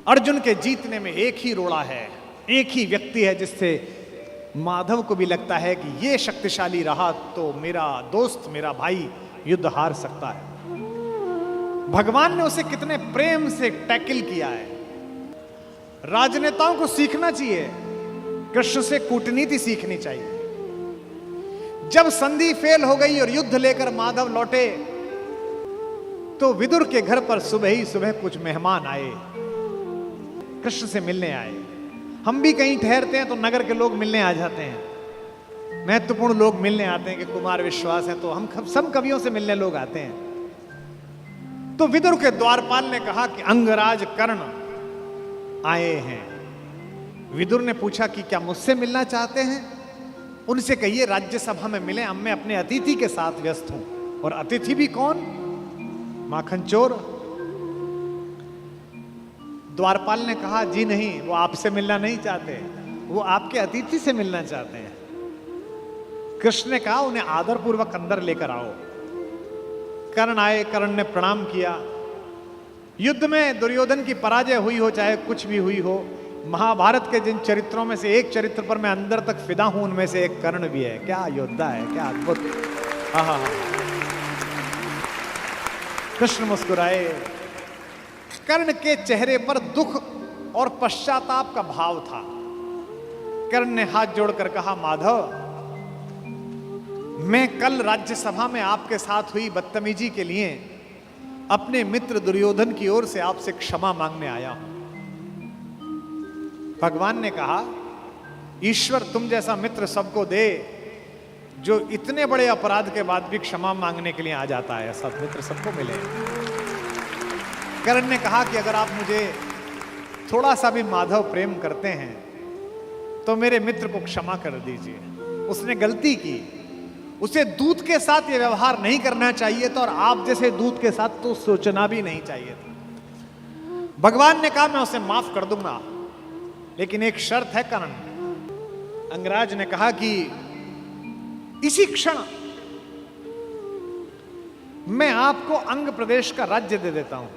अर्जुन के जीतने में एक ही रोड़ा है, एक ही व्यक्ति है जिससे माधव को भी लगता है कि ये शक्तिशाली रहा तो मेरा दोस्त, मेरा भाई युद्ध हार सकता है। भगवान ने उसे कितने प्रेम से टैकल किया है। राजनेताओं को सीखना चाहिए, कृष्ण से कूटनीति सीखनी चाहिए। जब संधि फेल हो गई और युद्ध लेकर माधव लौटे तो विदुर के घर पर सुबह ही सुबह कुछ मेहमान आए, कृष्ण से मिलने आए। हम भी कहीं ठहरते हैं तो नगर के लोग मिलने आ जाते हैं, महत्वपूर्ण लोग मिलने आते हैं कि कुमार विश्वास है, तो हम सब कवियों से मिलने लोग आते हैं। तो विदुर के द्वारपाल ने कहा कि अंगराज कर्ण आए हैं। विदुर ने पूछा कि क्या मुझसे मिलना चाहते हैं? उनसे कहिए राज्यसभा में मिले, अब मैं अपने अतिथि के साथ व्यस्त हूं। और अतिथि भी कौन? माखन चोर। द्वारपाल ने कहा जी नहीं, वो आपसे मिलना नहीं चाहते, वो आपके अतिथि से मिलना चाहते हैं। कृष्ण ने कहा उन्हें आदरपूर्वक अंदर लेकर आओ। कर्ण आए, कर्ण ने प्रणाम किया। युद्ध में दुर्योधन की पराजय हुई हो चाहे कुछ भी हुई हो, महाभारत के जिन चरित्रों में से एक चरित्र पर मैं अंदर तक फिदा हूं, उनमें से एक कर्ण भी है। क्या योद्धा है, क्या अद्भुत। हाँ। कृष्ण मुस्कुराए। कर्ण के चेहरे पर दुख और पश्चाताप का भाव था। कर्ण ने हाथ जोड़कर कहा, माधव, मैं कल राज्यसभा में आपके साथ हुई बदतमीजी के लिए अपने मित्र दुर्योधन की ओर से आपसे क्षमा मांगने आया हूं। भगवान ने कहा, ईश्वर तुम जैसा मित्र सबको दे जो इतने बड़े अपराध के बाद भी क्षमा मांगने के लिए आ जाता है। ऐसा मित्र सबको मिले। कर्ण ने कहा कि अगर आप मुझे थोड़ा सा भी माधव प्रेम करते हैं तो मेरे मित्र को क्षमा कर दीजिए। उसने गलती की, उसे दूत के साथ यह व्यवहार नहीं करना चाहिए था, और आप जैसे दूत के साथ तो सोचना भी नहीं चाहिए था। भगवान ने कहा मैं उसे माफ कर दूंगा, लेकिन एक शर्त है कर्ण। अंगराज ने कहा कि इसी क्षण मैं आपको अंग प्रदेश का राज्य दे देता हूं,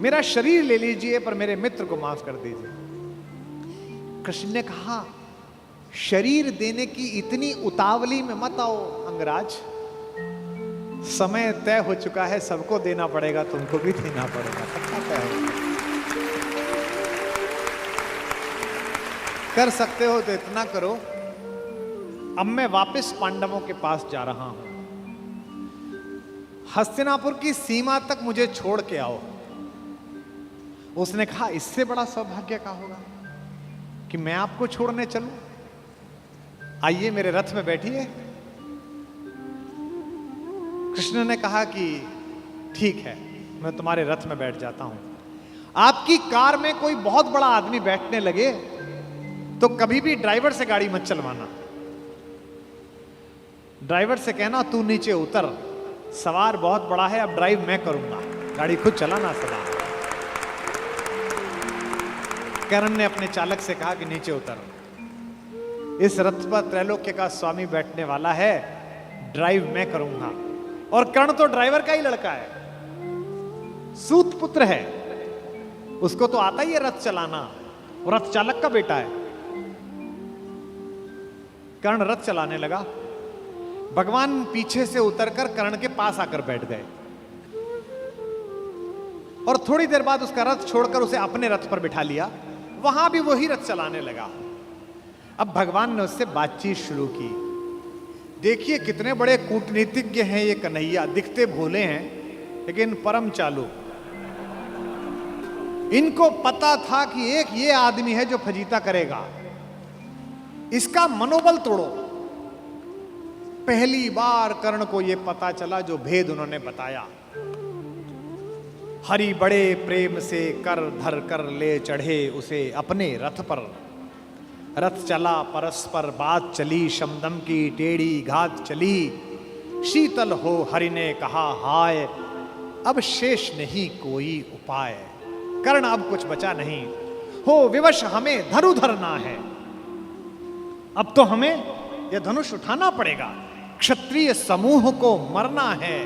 मेरा शरीर ले लीजिए पर मेरे मित्र को माफ कर दीजिए। कृष्ण ने कहा, शरीर देने की इतनी उतावली में मत आओ अंगराज, समय तय हो चुका है, सबको देना पड़ेगा, तुमको भी देना पड़ेगा, सबका तय हो। कर सकते हो तो इतना करो, अब मैं वापस पांडवों के पास जा रहा हूं, हस्तिनापुर की सीमा तक मुझे छोड़ के आओ। उसने कहा, इससे बड़ा सौभाग्य का होगा कि मैं आपको छोड़ने चलूं? आइए मेरे रथ में बैठिए। कृष्ण ने कहा कि ठीक है, मैं तुम्हारे रथ में बैठ जाता हूं। आपकी कार में कोई बहुत बड़ा आदमी बैठने लगे तो कभी भी ड्राइवर से गाड़ी मत चलवाना। ड्राइवर से कहना, तू नीचे उतर, सवार बहुत बड़ा है, अब ड्राइव मैं करूंगा, गाड़ी खुद चलाना सदा। कर्ण ने अपने चालक से कहा कि नीचे उतर, इस रथ पर त्रैलोक्य का स्वामी बैठने वाला है, ड्राइव मैं करूंगा। और कर्ण तो ड्राइवर का ही लड़का है, सूत पुत्र है, उसको तो आता ही है रथ चलाना, और रथ चालक का बेटा है। कर्ण रथ चलाने लगा। भगवान पीछे से उतरकर कर्ण के पास आकर बैठ गए और थोड़ी देर बाद उसका रथ छोड़कर उसे अपने रथ पर बिठा लिया। वहां भी वही रथ चलाने लगा। अब भगवान ने उससे बातचीत शुरू की। देखिए कितने बड़े कूटनीतिज्ञ हैं ये कन्हैया, दिखते भोले हैं लेकिन परम चालू। इनको पता था कि एक ये आदमी है जो फजीता करेगा, इसका मनोबल तोड़ो। पहली बार कर्ण को यह पता चला जो भेद उन्होंने बताया। हरि बड़े प्रेम से कर धर कर ले चढ़े उसे अपने रथ पर। रथ चला परस्पर बात चली, शमदम की टेढ़ी घात चली। शीतल हो हरि ने कहा हाय, अब शेष नहीं कोई उपाय। कर्ण अब कुछ बचा नहीं, हो विवश हमें धनु धरना है। अब तो हमें यह धनुष उठाना पड़ेगा, क्षत्रिय समूह को मरना है।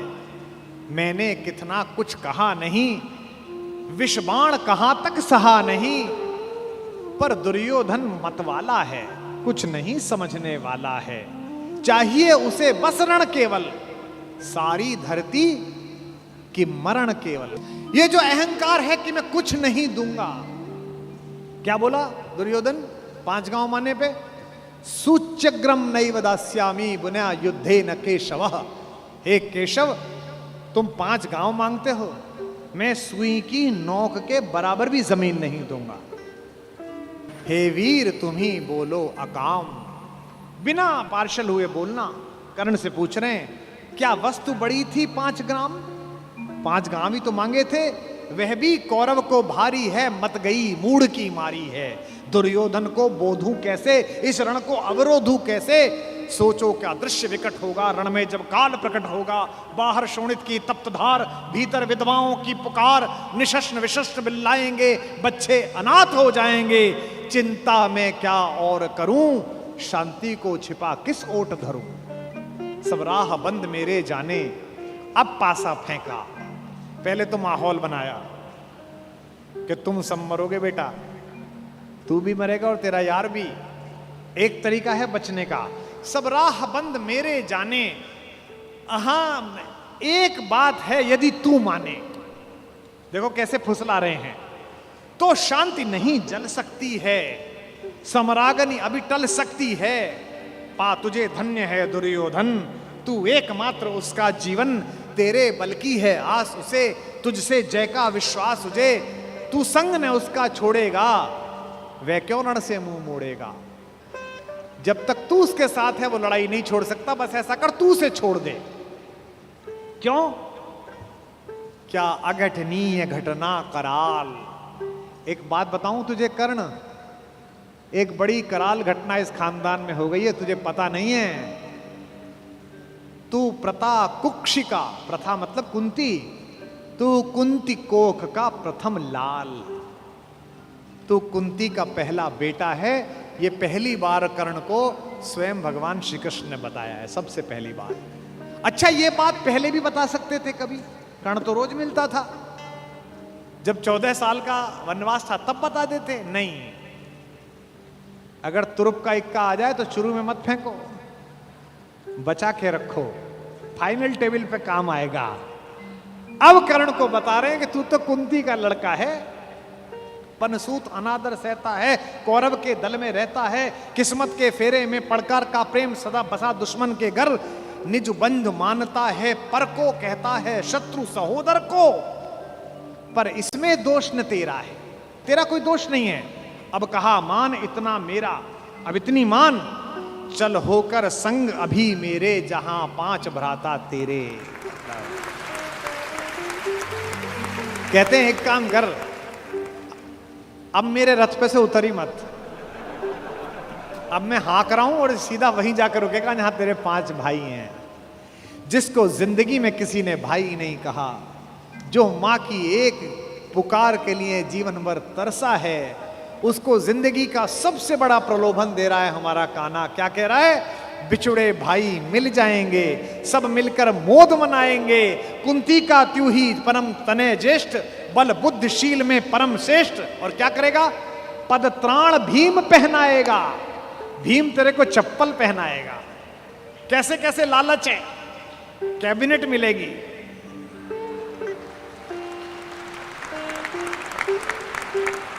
मैंने कितना कुछ कहा नहीं, विषबाण कहां तक सहा नहीं, पर दुर्योधन मतवाला है, कुछ नहीं समझने वाला है। चाहिए उसे बस रण केवल, सारी धरती की मरण केवल। ये जो अहंकार है कि मैं कुछ नहीं दूंगा, क्या बोला दुर्योधन 5 गांव माने पे? सूच्यग्रम नैव दास्यामि बुना युद्धे न केशव। हे केशव, तुम 5 गांव मांगते हो, मैं सुई की नोक के बराबर भी जमीन नहीं दूंगा। हे वीर तुम ही बोलो अकाम। बिना पार्शल हुए बोलना। कर्ण से पूछ रहे हैं, क्या वस्तु बड़ी थी 5 ग्राम? 5 गांव ही तो मांगे थे, वह भी कौरव को भारी है, मत गई मूढ़ की मारी है। दुर्योधन को बोधूं कैसे, इस रण को अवरोधूं कैसे? सोचो क्या दृश्य विकट होगा रण में जब काल प्रकट होगा। बाहर शोणित की तप्त धार, भीतर विधवाओं की पुकार। निशस्त्र विशस्त्र बिल्लाएंगे, बच्चे अनाथ हो जाएंगे। चिंता में क्या और करूं, शांति को छिपा किस ओट धरूं। सब राह बंद मेरे जाने, अब पासा फेंका। पहले तो माहौल बनाया कि तुम सब मरोगे बेटा, तू भी मरेगा और तेरा यार भी। एक तरीका है बचने का, सब राह बंद मेरे जाने। हाँ, एक बात है, यदि तू माने, देखो कैसे फुसला रहे हैं, तो शांति नहीं जल सकती है, समरागनी अभी टल सकती है। पा तुझे धन्य है दुर्योधन, तू एकमात्र उसका जीवन, तेरे बल की है आस उसे, तुझसे जय का विश्वास उजे। तू संग ने उसका छोड़ेगा, वह क्यों रण से मुंह मोड़ेगा। जब तक तू उसके साथ है वो लड़ाई नहीं छोड़ सकता। बस ऐसा कर, तू उसे छोड़ दे। क्यों? क्या अघटनीय घटना कराल। एक बात बताऊं तुझे कर्ण, एक बड़ी कराल घटना इस खानदान में हो गई है, तुझे पता नहीं है। तू प्रता कुक्षिका, प्रथा मतलब कुंती, तू कुंती कोख का प्रथम लाल। तू कुंती का पहला बेटा है। ये पहली बार कर्ण को स्वयं भगवान श्री कृष्ण ने बताया है, सबसे पहली बार। अच्छा, ये बात पहले भी बता सकते थे कभी, कर्ण तो रोज मिलता था। जब 14 साल का वनवास था तब बता देते, नहीं। अगर तुरुप का इक्का आ जाए तो शुरू में मत फेंको, बचा के रखो, फाइनल टेबल पे काम आएगा। अब कर्ण को बता रहे हैं कि तू तो कुंती का लड़का है, पनसूत अनादर सहता है, कौरव के दल में रहता है, किस्मत के फेरे में पड़कर का प्रेम सदा बसा दुश्मन के घर, निज बंधु मानता है पर को कहता है शत्रु सहोदर को। पर इसमें दोष न तेरा है, तेरा कोई दोष नहीं है। अब कहा मान इतना मेरा, अब इतनी मान, चल होकर संग अभी मेरे, जहां 5 भ्राता तेरे। कहते हैं एक काम कर, अब मेरे रथ पे से उतरी मत, अब मैं हाँक रहा हूं और सीधा वहीं जाकर रुकेगा जहां तेरे 5 भाई हैं। जिसको जिंदगी में किसी ने भाई नहीं कहा, जो मां की एक पुकार के लिए जीवन भर तरसा है, उसको जिंदगी का सबसे बड़ा प्रलोभन दे रहा है हमारा कान्हा। क्या कह रहा है? बिछुड़े भाई मिल जाएंगे, सब मिलकर मोद मनाएंगे। कुंती का त्यू ही परम तने ज्येष्ठ, बल बुद्धिशील में परम श्रेष्ठ। और क्या करेगा? पद त्राण भीम पहनाएगा, भीम तेरे को चप्पल पहनाएगा। कैसे कैसे लालच है, कैबिनेट मिलेगी,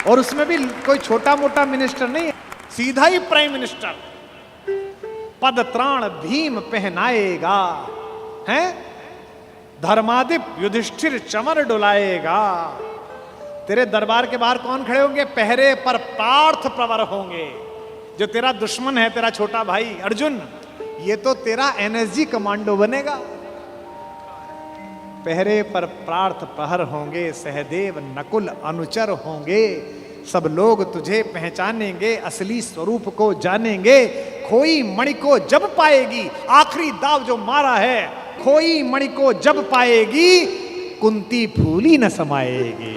और उसमें भी कोई छोटा मोटा मिनिस्टर नहीं, सीधा ही प्राइम मिनिस्टर। पद त्राण भीम पहनाएगा, हैं? धर्मादिप युधिष्ठिर चमर डुलाएगा। तेरे दरबार के बाहर कौन खड़े होंगे? पहरे पर पार्थ प्रवर होंगे। जो तेरा दुश्मन है, तेरा छोटा भाई अर्जुन, ये तो तेरा एनएसजी कमांडो बनेगा। पहरे पर पार्थ प्रहर होंगे, सहदेव नकुल अनुचर होंगे। सब लोग तुझे पहचानेंगे, असली स्वरूप को जानेंगे। खोई मणि को जब पाएगी, आखिरी दाव जो मारा है, खोई मणि को जब पाएगी, कुंती फूली न समाएगी।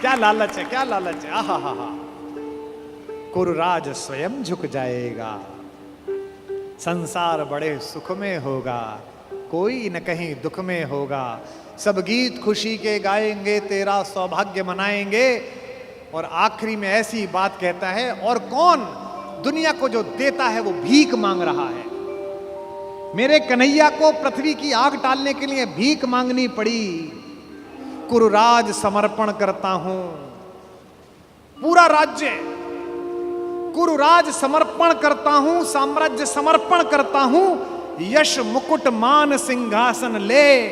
क्या लालच है, क्या लालच है। आहा हा हा। कुरुराज स्वयं झुक जाएगा, संसार बड़े सुख में होगा। कोई न कहीं दुख में होगा। सब गीत खुशी के गाएंगे, तेरा सौभाग्य मनाएंगे। और आखिरी में ऐसी बात कहता है, और कौन दुनिया को जो देता है वो भीख मांग रहा है। मेरे कन्हैया को पृथ्वी की आग टालने के लिए भीख मांगनी पड़ी। कुरुराज समर्पण करता हूं, पूरा राज्य कुरुराज समर्पण करता हूं, साम्राज्य समर्पण करता हूं, यश मुकुट मान सिंहासन ले,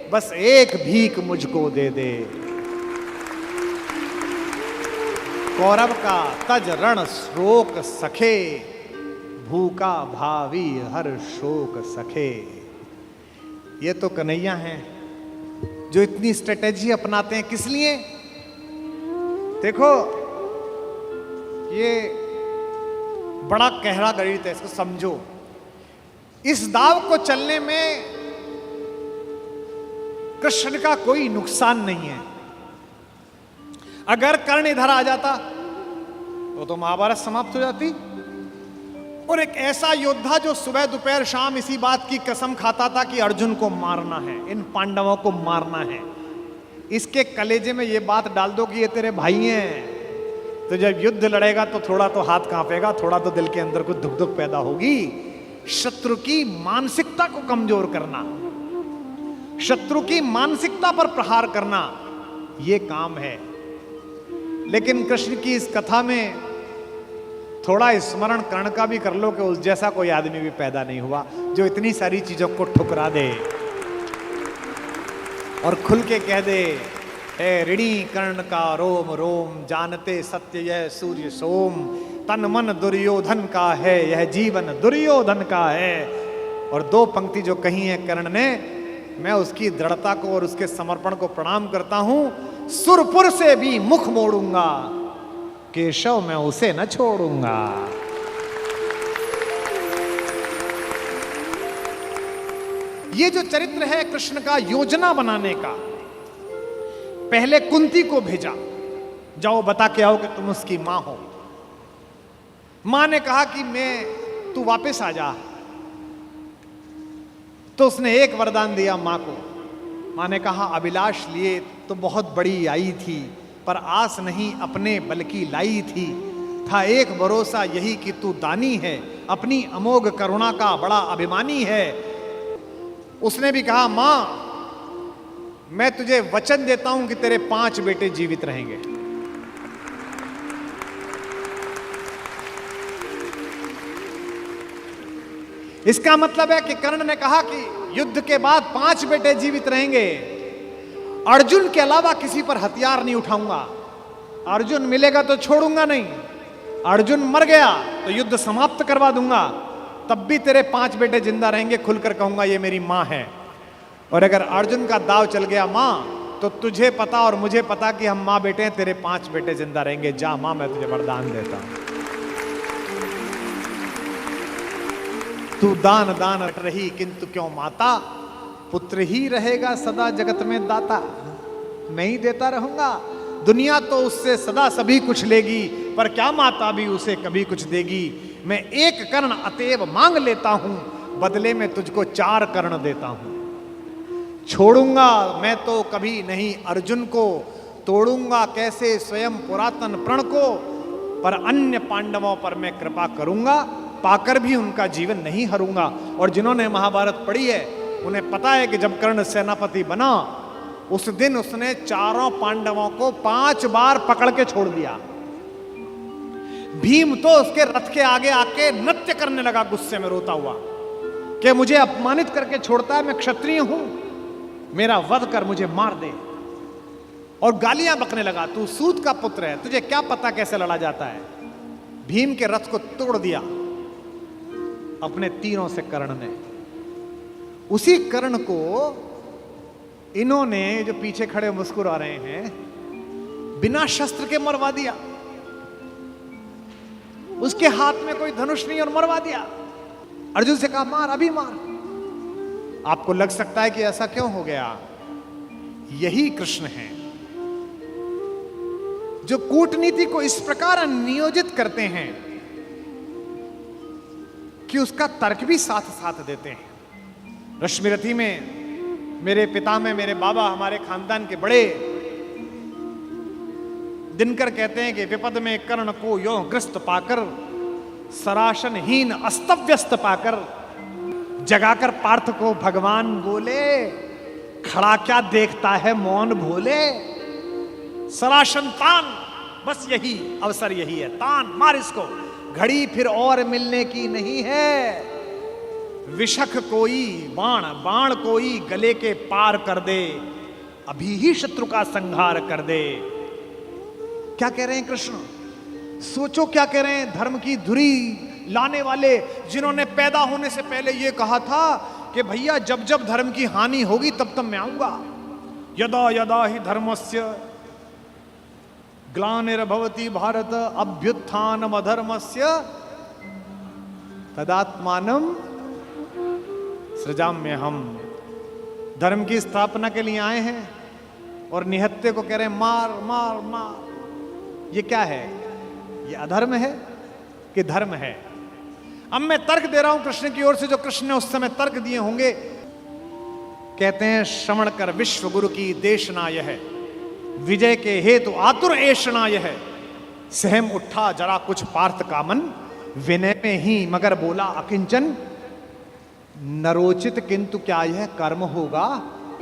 बस एक भीख मुझको दे दे। कौरव का तज रण शोक सखे, भूखा भावी हर शोक सखे। ये तो कन्हैया हैं जो इतनी स्ट्रेटेजी अपनाते हैं। किस लिए? देखो, ये बड़ा गहरा गणित है, इसको समझो। इस दाव को चलने में कृष्ण का कोई नुकसान नहीं है। अगर कर्ण इधर आ जाता तो महाभारत समाप्त हो जाती। और एक ऐसा योद्धा जो सुबह दोपहर शाम इसी बात की कसम खाता था कि अर्जुन को मारना है, इन पांडवों को मारना है, इसके कलेजे में ये बात डाल दो कि ये तेरे भाई हैं, तो जब युद्ध लड़ेगा तो थोड़ा तो हाथ कांपेगा, थोड़ा तो दिल के अंदर कुछ धुक धुक पैदा होगी। शत्रु की मानसिकता को कमजोर करना, शत्रु की मानसिकता पर प्रहार करना, यह काम है। लेकिन कृष्ण की इस कथा में थोड़ा स्मरण कर्ण का भी कर लो कि उस जैसा कोई आदमी भी पैदा नहीं हुआ जो इतनी सारी चीजों को ठुकरा दे और खुल के कह दे, ए ऋणी कर्ण का रोम रोम, जानते सत्य यह सूर्य सोम, तन मन दुर्योधन का है, यह जीवन दुर्योधन का है। और दो पंक्ति जो कही है कर्ण ने, मैं उसकी दृढ़ता को और उसके समर्पण को प्रणाम करता हूं। सुरपुर से भी मुख मोड़ूंगा, केशव मैं उसे न छोड़ूंगा। ये जो चरित्र है कृष्ण का योजना बनाने का, पहले कुंती को भेजा, जाओ बता के आओ कि तुम उसकी मां हो। मां ने कहा कि तू वापस आ जा, तो उसने एक वरदान दिया मां को। मां ने कहा, अभिलाष लिए तो बहुत बड़ी आई थी, पर आस नहीं अपने बल्कि लाई थी। था एक भरोसा यही कि तू दानी है, अपनी अमोघ करुणा का बड़ा अभिमानी है। उसने भी कहा, मां मैं तुझे वचन देता हूं कि तेरे 5 बेटे जीवित रहेंगे। इसका मतलब है कि कर्ण ने कहा कि युद्ध के बाद 5 बेटे जीवित रहेंगे, अर्जुन के अलावा किसी पर हथियार नहीं उठाऊंगा, अर्जुन मिलेगा तो छोड़ूंगा नहीं, अर्जुन मर गया तो युद्ध समाप्त करवा दूंगा, तब भी तेरे 5 बेटे जिंदा रहेंगे। खुलकर कहूंगा ये मेरी मां है। और अगर अर्जुन का दाव चल गया मां, तो तुझे पता और मुझे पता कि हम मां बेटे हैं, तेरे 5 बेटे जिंदा रहेंगे। जा मां, मैं तुझे वरदान देता हूं, तू दान दान रही किंतु क्यों माता, पुत्र ही रहेगा सदा जगत में दाता। मैं ही देता रहूंगा, दुनिया तो उससे सदा सभी कुछ लेगी, पर क्या माता भी उसे कभी कुछ देगी। मैं एक कर्ण अतएव मांग लेता हूं, बदले में तुझको 4 कर्ण देता हूं। छोड़ूंगा मैं तो कभी नहीं अर्जुन को, तोड़ूंगा कैसे स्वयं पुरातन प्रण को, पर अन्य पांडवों पर मैं कृपा करूंगा, पाकर भी उनका जीवन नहीं हरूंगा। और जिन्होंने महाभारत पढ़ी है उन्हें पता है कि जब कर्ण सेनापति बना, उस दिन उसने 4 पांडवों को 5 बार पकड़ के छोड़ दिया। भीम तो उसके रथ के आगे आके नृत्य करने लगा, गुस्से में रोता हुआ कि मुझे अपमानित करके छोड़ता है, मैं क्षत्रिय हूं, मेरा वध कर मुझे मार दे। और गालियां बकने लगा, तू सूत का पुत्र है, तुझे क्या पता कैसे लड़ा जाता है। भीम के रथ को तोड़ दिया अपने तीरों से कर्ण ने। उसी कर्ण को इन्होंने, जो पीछे खड़े मुस्कुरा रहे हैं, बिना शस्त्र के मरवा दिया। उसके हाथ में कोई धनुष नहीं और मरवा दिया। अर्जुन से कहा, मार, अभी मार। आपको लग सकता है कि ऐसा क्यों हो गया? यही कृष्ण है जो कूटनीति को इस प्रकार नियोजित करते हैं कि उसका तर्क भी साथ साथ देते हैं। रश्मिरथी में मेरे पिता में मेरे बाबा हमारे खानदान के बड़े दिनकर कहते हैं कि विपद में कर्ण को यो ग्रस्त पाकर, सराशनहीन अस्तव्यस्त पाकर, जगाकर पार्थ को भगवान बोले, खड़ा क्या देखता है मौन भोले। सराशन तान, बस यही अवसर यही है, तान मार इसको, घड़ी फिर और मिलने की नहीं है। विषख कोई बाण, बाण कोई गले के पार कर दे, अभी ही शत्रु का संहार कर दे। क्या कह रहे हैं कृष्ण? सोचो क्या कह रहे हैं। धर्म की धुरी लाने वाले, जिन्होंने पैदा होने से पहले यह कहा था कि भैया जब जब धर्म की हानि होगी तब तब मैं आऊंगा। यदा यदा ही धर्मस्य ग्लानिर्भवति भारत अभ्युत्थानम अधर्मस्य तदात्मानम सृजाम्य। हम धर्म की स्थापना के लिए आए हैं और निहत्ते को कह रहे हैं मार मार मार। ये क्या है? ये अधर्म है कि धर्म है? अब मैं तर्क दे रहा हूं कृष्ण की ओर से, जो कृष्ण ने उस समय तर्क दिए होंगे। कहते हैं श्रवण कर विश्व गुरु की देशना यह, विजय के हेतु आतुर ऐषणा यह। सहम उठा जरा कुछ पार्थ कामन, विनय में ही मगर बोला अकिंचन। नरोचित किंतु क्या यह कर्म होगा,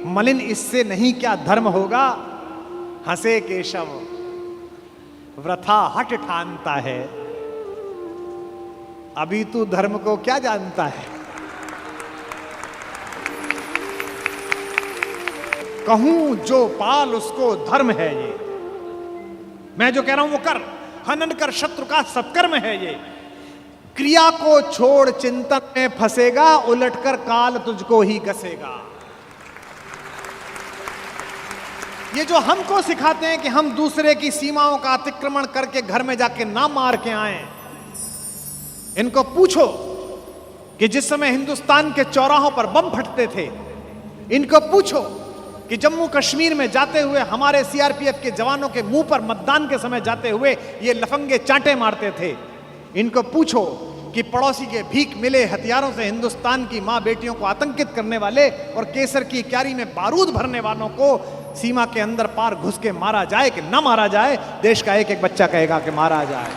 मलिन इससे नहीं क्या धर्म होगा। हंसे केशव वृथा हट ठानता है, अभी तू धर्म को क्या जानता है। कहूं जो पाल उसको धर्म है ये, मैं जो कह रहा हूं वो कर। हनन कर शत्रु का सत्कर्म है ये। क्रिया को छोड़ चिंतन में फंसेगा, उलटकर काल तुझको ही गसेगा। ये जो हमको सिखाते हैं कि हम दूसरे की सीमाओं का अतिक्रमण करके घर में जाके ना मार के आए, इनको पूछो कि जिस समय हिंदुस्तान के चौराहों पर बम फटते थे, इनको पूछो कि जम्मू कश्मीर में जाते हुए हमारे सीआरपीएफ के जवानों के मुंह पर मतदान के समय जाते हुए ये लफंगे चांटे मारते थे। इनको पूछो कि पड़ोसी के भीख मिले हथियारों से हिंदुस्तान की मां बेटियों को आतंकित करने वाले और केसर की क्यारी में बारूद भरने वालों को सीमा के अंदर पार घुस के मारा जाए कि ना मारा जाए। देश का एक एक बच्चा कहेगा कि मारा जाए।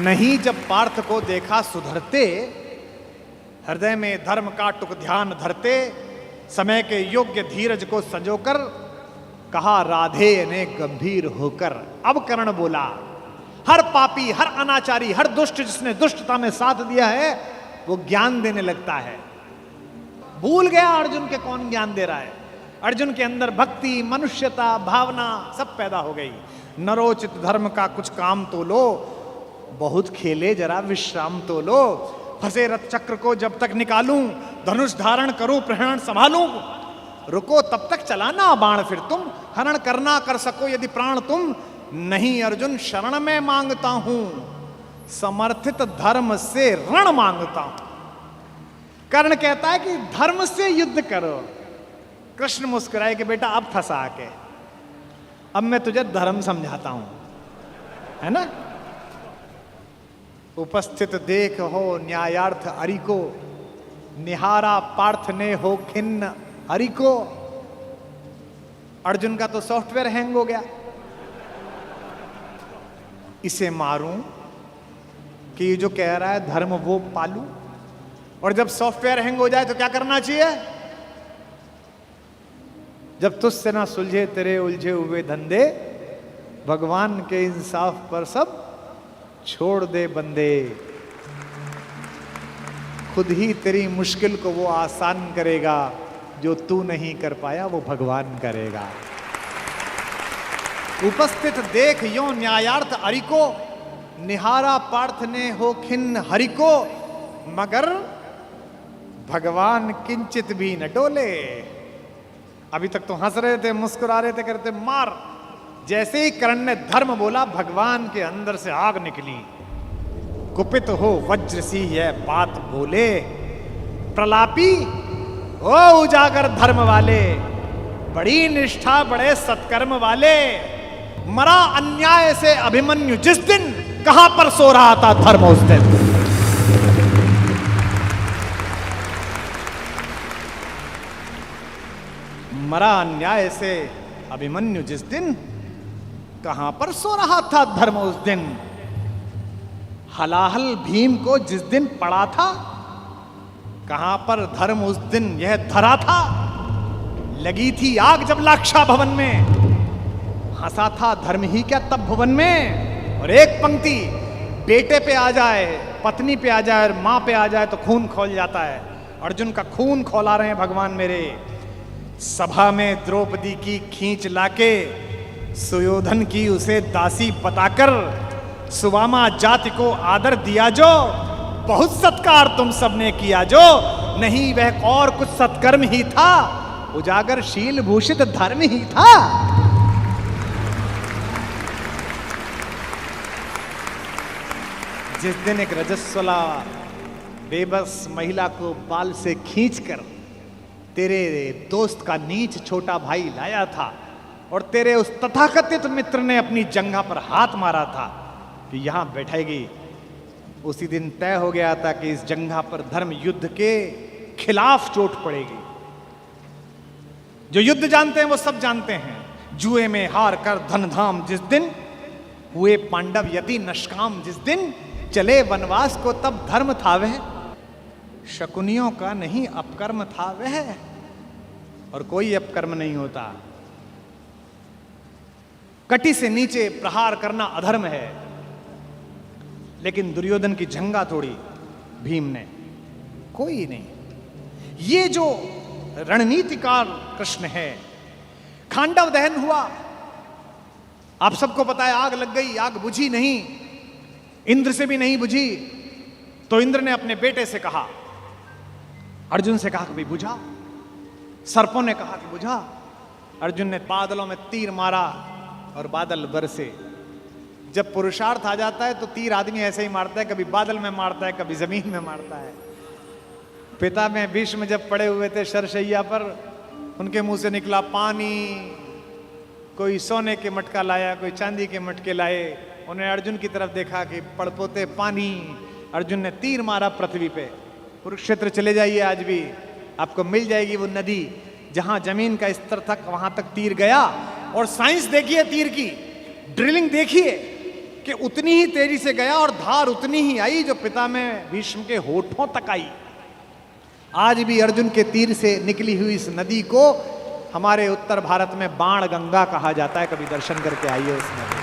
नहीं जब पार्थ को देखा सुधरते, हृदय में धर्म का टुक ध्यान धरते, समय के योग्य धीरज को संजोकर कहा राधे ने गंभीर होकर। अब कर्ण बोला, हर पापी, हर अनाचारी, हर दुष्ट जिसने दुष्टता में साथ दिया है वो ज्ञान देने लगता है। भूल गया अर्जुन के कौन ज्ञान दे रहा है। अर्जुन के अंदर भक्ति, मनुष्यता, भावना सब पैदा हो गई। नरोचित धर्म का कुछ काम तो लो, बहुत खेले जरा विश्राम तो लो। फंसे रथ चक्र को जब तक निकालूं, धनुष धारण करूं, प्रहरण संभालूं। रुको तब तक चलाना बाण फिर तुम, हरण करना कर सको यदि प्राण तुम। नहीं अर्जुन शरण में मांगता हूं, समर्थित धर्म से रण मांगता हूं। कर्ण कहता है कि धर्म से युद्ध करो। कृष्ण मुस्कुराए कि बेटा अब फंसा के, अब मैं तुझे धर्म समझाता हूं, है ना। उपस्थित देख हो न्यायार्थ हरि को, निहारा पार्थ ने हो खिन्न हरि को। अर्जुन का तो सॉफ्टवेयर हैंग हो गया। इसे मारूं कि ये जो कह रहा है धर्म वो पालूं। और जब सॉफ्टवेयर हैंग हो जाए तो क्या करना चाहिए? जब तुझसे ना सुलझे तेरे उलझे हुए धंधे, भगवान के इंसाफ पर सब छोड़ दे बंदे। खुद ही तेरी मुश्किल को वो आसान करेगा, जो तू नहीं कर पाया वो भगवान करेगा। उपस्थित देख यो न्यायार्थ हरि को, निहारा पार्थ ने हो खिन्न हरि को। मगर भगवान किंचित भी न डोले। अभी तक तो हंस रहे थे, मुस्कुरा रहे थे, करते मार। जैसे ही कर्ण ने धर्म बोला, भगवान के अंदर से आग निकली। कुपित हो वज्र सी यह बात बोले, प्रलापी ओ उजागर धर्म वाले, बड़ी निष्ठा बड़े सत्कर्म वाले। मरा अन्याय से अभिमन्यु जिस दिन, कहां पर सो रहा था धर्म उस दिन। मरा अन्याय से अभिमन्यु जिस दिन, कहां पर सो रहा था धर्म उस दिन। हलाहल भीम को जिस दिन पड़ा था, कहां पर धर्म उस दिन यह धरा था। लगी थी आग जब लाक्षा भवन में, हंसा था धर्म ही क्या तब भुवन में। और एक पंक्ति, बेटे पे आ जाए, पत्नी पे आ जाए और मां पे आ जाए तो खून खोल जाता है। अर्जुन का खून खौला रहे हैं भगवान मेरे। सभा में द्रौपदी की खींच लाके, सुयोधन की उसे दासी बताकर, सुवामा जाति को आदर दिया जो, बहुत सत्कार तुम सबने किया जो। नहीं वह और कुछ सत्कर्म ही था, उजागर शील भूषित धर्म ही था। जिस दिन एक रजस्वला बेबस महिला को बाल से खींचकर तेरे दोस्त का नीच छोटा भाई लाया था, और तेरे उस तथाकथित मित्र ने अपनी जंघा पर हाथ मारा था कि यहां बैठेगी, उसी दिन तय हो गया था कि इस जंघा पर धर्म युद्ध के खिलाफ चोट पड़ेगी। जो युद्ध जानते हैं वो सब जानते हैं, जुए में हार कर धन धाम जिस दिन, हुए पांडव यति नष्काम जिस दिन, चले वनवास को तब धर्म था वह, शकुनियों का नहीं अपकर्म था वह। और कोई अपकर्म नहीं होता। कटी से नीचे प्रहार करना अधर्म है, लेकिन दुर्योधन की जंघा तोड़ी भीम ने, कोई नहीं। ये जो रणनीतिकार कृष्ण है। खांडव दहन हुआ, आप सबको पता है, आग लग गई, आग बुझी नहीं, इंद्र से भी नहीं बुझी। तो इंद्र ने अपने बेटे से कहा, अर्जुन से कहा कि भाई बुझा। सर्पों ने कहा कि बुझा। अर्जुन ने बादलों में तीर मारा और बादल बरसे। जब पुरुषार्थ आ जाता है तो तीर आदमी ऐसे ही मारता है, कभी बादल में मारता है, कभी जमीन में मारता है। पिता में भीष्म जब पड़े हुए थे शरशैया पर, उनके मुंह से निकला पानी। कोई सोने के मटका लाया, कोई चांदी के मटके लाए। उन्हें अर्जुन की तरफ देखा कि पड़पोते पानी। अर्जुन ने तीर मारा पृथ्वी पे। कुरुक्षेत्र चले जाइए, आज भी आपको मिल जाएगी वो नदी जहां जमीन का स्तर तक, वहां तक तीर गया। और साइंस देखिए तीर की, ड्रिलिंग देखिए कि उतनी ही तेजी से गया और धार उतनी ही आई जो पिता में भीष्म के होठों तक आई। आज भी अर्जुन के तीर से निकली हुई इस नदी को हमारे उत्तर भारत में बाण गंगा कहा जाता है। कभी दर्शन करके आइए उस नदी।